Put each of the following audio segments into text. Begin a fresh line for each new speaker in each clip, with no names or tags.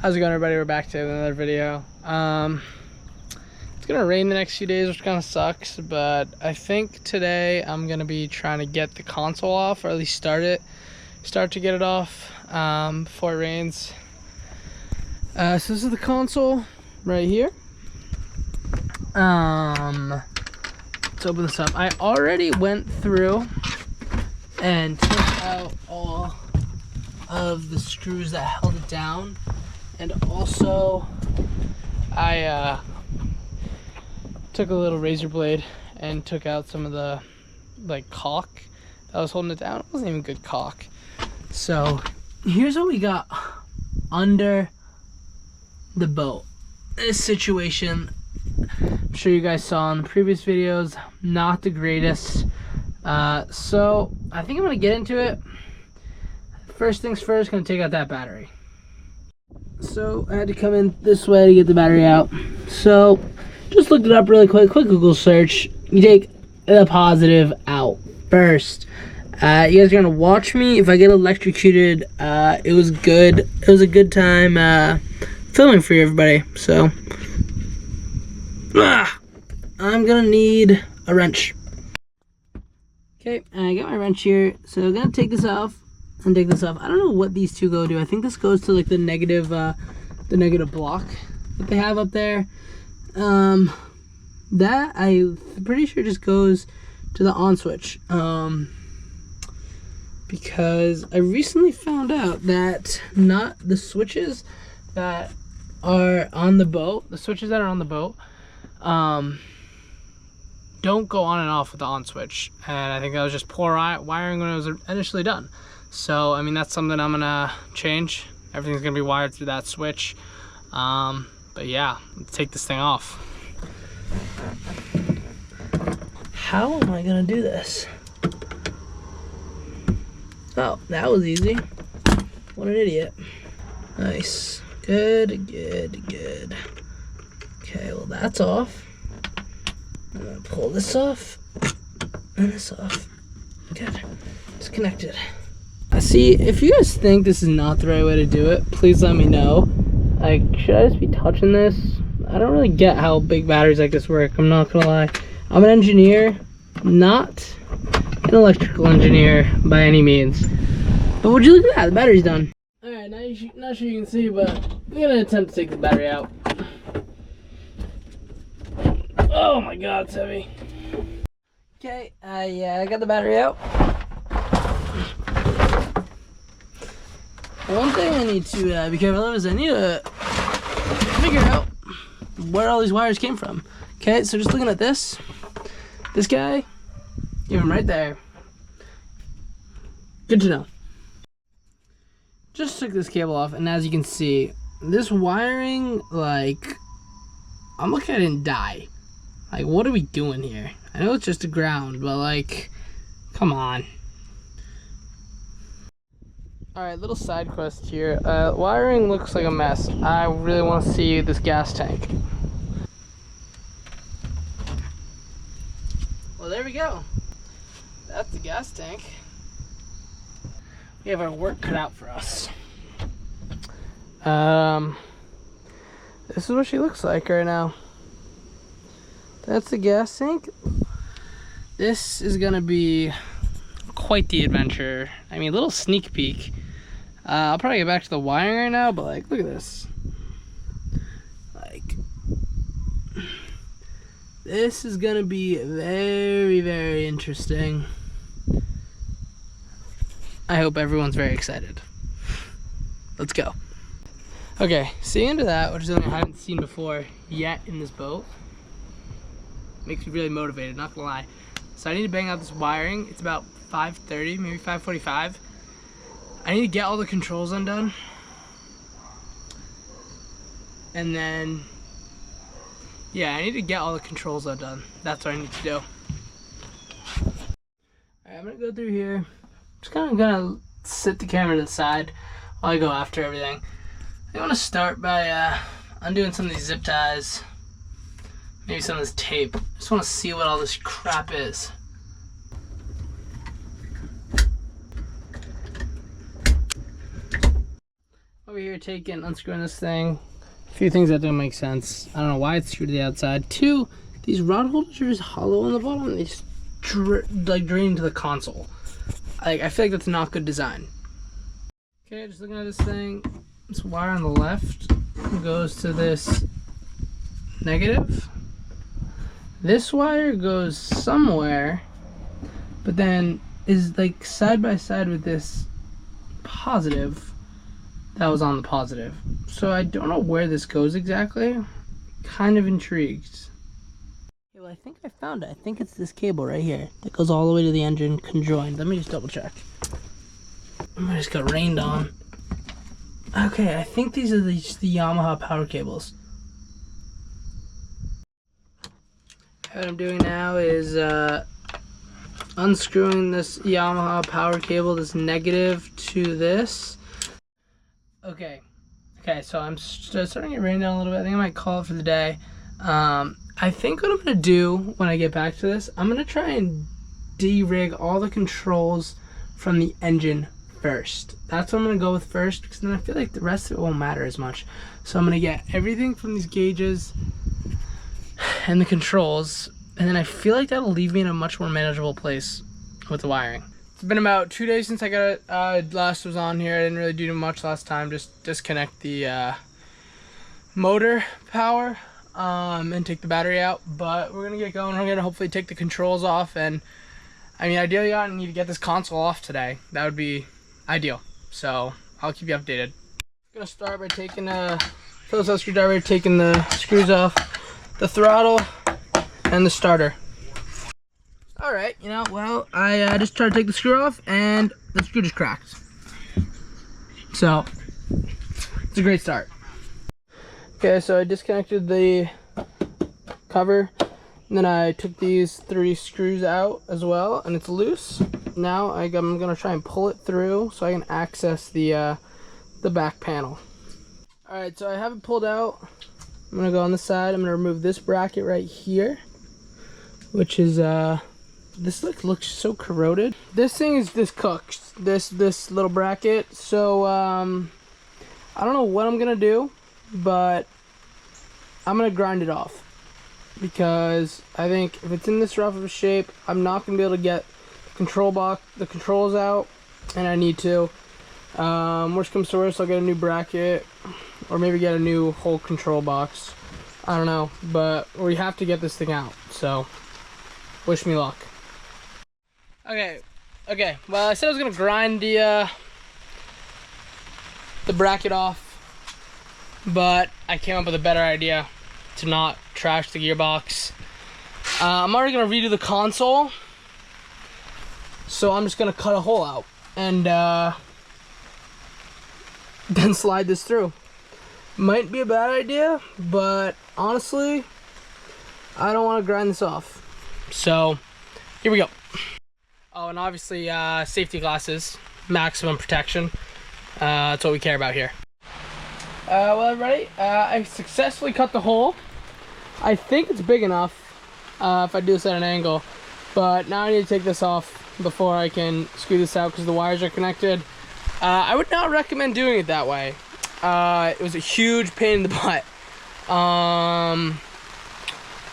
How's it going, everybody? We're back to another video. It's gonna rain the next few days, which kind of sucks, but I think today I'm gonna be trying to get the console off, or at least start to get it off before it rains. So this is the console right here. Let's open this up. I already went through and took out all of the screws that held it down, and also I took a little razor blade and took out some of the caulk that was holding it down. It wasn't even good caulk. So here's what we got under the boat. This situation, I'm sure you guys saw in the previous videos, not the greatest. So I think I'm gonna get into it. First things first, gonna take out that battery. So I had to come in this way to get the battery out. So just looked it up really quick Google search. You take the positive out first. You guys are gonna watch me if I get electrocuted. It was good. It was a good time filming for you, everybody. So I'm gonna need a wrench. Okay, I got my wrench here. So I'm gonna take this off and take this off. I don't know what these two go to. I think this goes to like the negative block that they have up there. That I'm pretty sure just goes to the on switch. Because I recently found out that not the switches that are on the boat, don't go on and off with the on switch. And I think that was just poor wiring when it was initially done. So, I mean, that's something I'm gonna change. Everything's gonna be wired through that switch. But yeah, let's take this thing off. How am I gonna do this? Oh, that was easy. What an idiot. Nice. Good. Okay, well, that's off. I'm gonna pull this off and this off. Good. It's connected. See, if you guys think this is not the right way to do it, please let me know. Like, should I just be touching this? I don't really get how big batteries like this work, I'm not gonna lie. I'm an engineer, not an electrical engineer by any means. But would you look at that, the battery's done. Alright, not sure you can see, but I'm gonna attempt to take the battery out. Oh my god, it's heavy. Okay, yeah, I got the battery out. One thing I need to be careful of is I need to figure out where all these wires came from. Okay, so just looking at this guy, you have him right there. Good to know. Just took this cable off, and as you can see, this wiring, like, I'm lucky I didn't die. Like, what are we doing here? I know it's just a ground, but like, come on. Alright, little side quest here. Wiring looks like a mess. I really want to see this gas tank. Well, there we go. That's the gas tank. We have our work cut out for us. This is what she looks like right now. That's the gas tank. This is gonna be quite the adventure. I mean, a little sneak peek. I'll probably get back to the wiring right now, but like, look at this. Like, this is gonna be very, very interesting. I hope everyone's very excited. Let's go. Okay, see, into that, which is something I haven't seen before yet in this boat. Makes me really motivated, not gonna lie. So I need to bang out this wiring. It's about 5:30, maybe 5:45. I need to get all the controls undone. And then, yeah, I need to get all the controls undone. That's what I need to do. Alright, I'm gonna go through here. Just kind of gonna sit the camera to the side while I go after everything. I want to start by undoing some of these zip ties. Maybe some of this tape. I just want to see what all this crap is. Over here unscrewing this thing. A few things that don't make sense. I don't know why it's screwed to the outside. Two, these rod holders are just hollow on the bottom. They just like drain into the console. I feel like that's not good design. Okay, just looking at this thing. This wire on the left goes to this negative. This wire goes somewhere, but then is like side by side with this positive that was on the positive. So I don't know where this goes exactly. Kind of intrigued. Okay, well, I think I found it. I think it's this cable right here that goes all the way to the engine conjoined. Let me just double check. I just got rained on. Okay, I think these are the Yamaha power cables. What I'm doing now is unscrewing this Yamaha power cable, this negative to this. Okay, so I'm starting to get rain down a little bit. I think I might call it for the day. I think what I'm gonna do when I get back to this, I'm gonna try and de-rig all the controls from the engine first. That's what I'm gonna go with first, because then I feel like the rest of it won't matter as much. So I'm gonna get everything from these gauges and the controls, and then I feel like that'll leave me in a much more manageable place with the wiring. It's been about 2 days since I got it. Last was on here. I didn't really do much last time, just disconnect the motor power and take the battery out. But we're gonna get going. We're gonna hopefully take the controls off, and I mean, ideally I need to get this console off today. That would be ideal. So I'll keep you updated. I'm gonna start by taking Phillips head screwdriver, taking the screws off the throttle and the starter. All right, well, I just tried to take the screw off and the screw just cracked. So it's a great start. Okay, so I disconnected the cover, and then I took these 3 screws out as well, and it's loose. Now I'm gonna try and pull it through so I can access the back panel. All right, so I have it pulled out. I'm gonna go on the side. I'm gonna remove this bracket right here, which is this looks so corroded. This thing is cooked. This little bracket. So I don't know what I'm gonna do, but I'm gonna grind it off, because I think if it's in this rough of a shape, I'm not gonna be able to get the controls out, and I need to. Worst comes to worst, I'll get a new bracket, or maybe get a new whole control box. I don't know, but we have to get this thing out, so wish me luck. Okay, well, I said I was gonna grind the bracket off, but I came up with a better idea to not trash the gearbox. I'm already gonna redo the console, so I'm just gonna cut a hole out and then slide this through. Might be a bad idea, but honestly, I don't want to grind this off. So here we go. Oh, and obviously safety glasses, maximum protection. That's what we care about here. Well, everybody, I successfully cut the hole. I think it's big enough if I do this at an angle, but now I need to take this off before I can screw this out, because the wires are connected. I would not recommend doing it that way. It was a huge pain in the butt.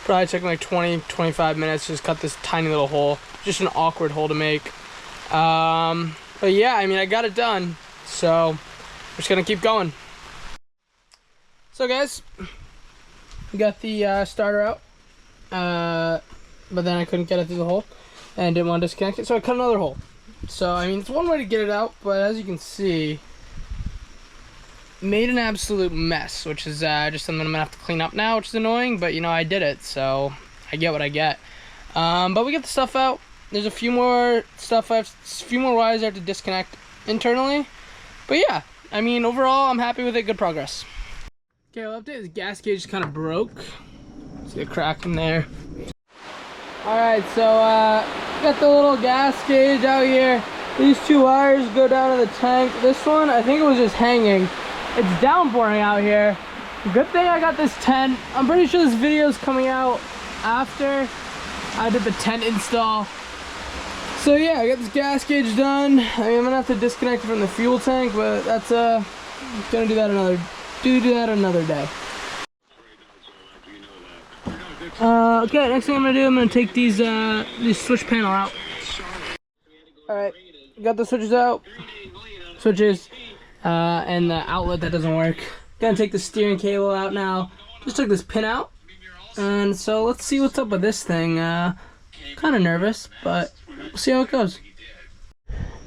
Probably took like 20-25 minutes to just cut this tiny little hole. Just an awkward hole to make. But yeah, I mean, I got it done, so we're just gonna keep going. So guys, we got the starter out, but then I couldn't get it through the hole and didn't want to disconnect it, so I cut another hole. So I mean, it's one way to get it out, but as you can see, made an absolute mess, which is just something I'm gonna have to clean up now, which is annoying, but I did it, so I get what I get. But we get the stuff out. There's a few more wires I have to disconnect internally, but yeah, I mean, overall I'm happy with it. Good progress. Okay, I'll update. The gas gauge is kind of broke. See a crack in there. All right, so got the little gas gauge out here. These 2 wires go down to the tank. This one, I think it was just hanging. It's downpouring out here. Good thing I got this tent. I'm pretty sure this video is coming out after I did the tent install. So yeah, I got this gas gauge done. I mean, I'm gonna have to disconnect it from the fuel tank, but that's Gonna do that another day. Okay, next thing I'm gonna do, I'm gonna take these switch panel out. Alright, got the switches out. Switches, and the outlet that doesn't work. Gonna take the steering cable out now. Just took this pin out. And so let's see what's up with this thing. Kind of nervous, but we'll see how it goes.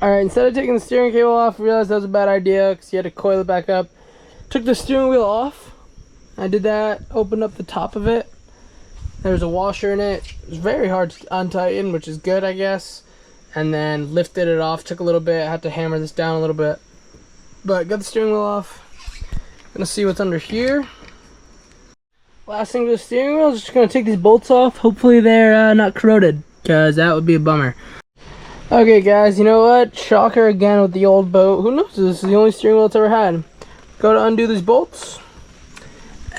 Alright, instead of taking the steering cable off, I realized that was a bad idea because you had to coil it back up. Took the steering wheel off. I did that, opened up the top of it. There's a washer in it. It was very hard to untighten, which is good, I guess. And then lifted it off, took a little bit. I had to hammer this down a little bit. But got the steering wheel off. Gonna see what's under here. Last thing with the steering wheel is just gonna take these bolts off. Hopefully they're not corroded, because that would be a bummer. Okay guys, you know what? Shocker again with the old boat. Who knows? This is the only steering wheel it's ever had. Go to undo these bolts.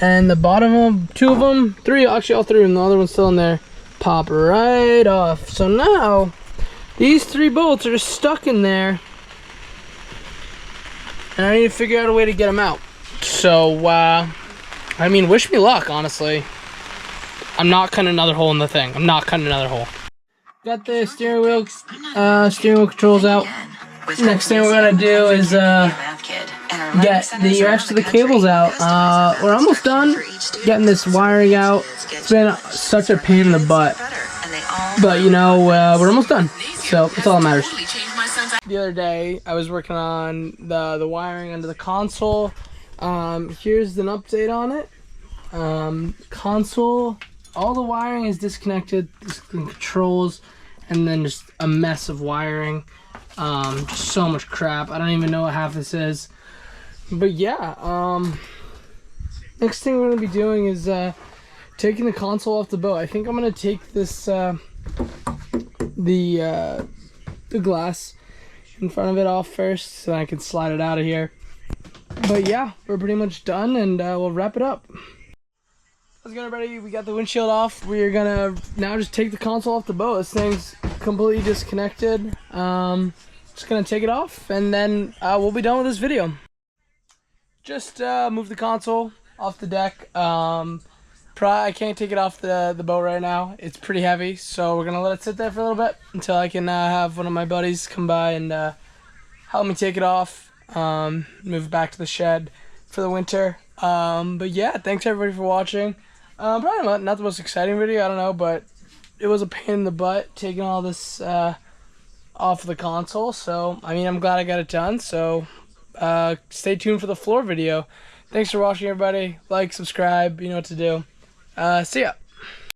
And the bottom of two of them, three, actually all three of them, the other one's still in there, pop right off. So now, these three bolts are just stuck in there. And I need to figure out a way to get them out. So, I mean, wish me luck, honestly. I'm not cutting another hole in the thing. I'm not cutting another hole. Got the steering wheel controls out. Next thing we're gonna do is get the rest of the cables out. We're almost done getting this wiring out. It's been such a pain in the butt, but you know, we're almost done, so that's all that matters. The other day I was working on the wiring under the console. Here's an update on it. Console, all the wiring is disconnected, the controls, and then just a mess of wiring. Just so much crap. I don't even know what half this is. But yeah, next thing we're gonna be doing is taking the console off the boat. I think I'm gonna take this the glass in front of it off first, so I can slide it out of here. But yeah, we're pretty much done, and we'll wrap it up. How's it going, everybody? We got the windshield off. We're gonna now just take the console off the boat. This thing's completely disconnected. Just gonna take it off, and then we'll be done with this video. Just move the console off the deck. I can't take it off the boat right now. It's pretty heavy, so we're gonna let it sit there for a little bit until I can have one of my buddies come by and help me take it off, move it back to the shed for the winter. But yeah, thanks everybody for watching. Probably not the most exciting video, I don't know, but it was a pain in the butt taking all this off the console. So I mean, I'm glad I got it done. So stay tuned for the floor video. Thanks for watching, everybody. Like, subscribe, you know what to do. See ya.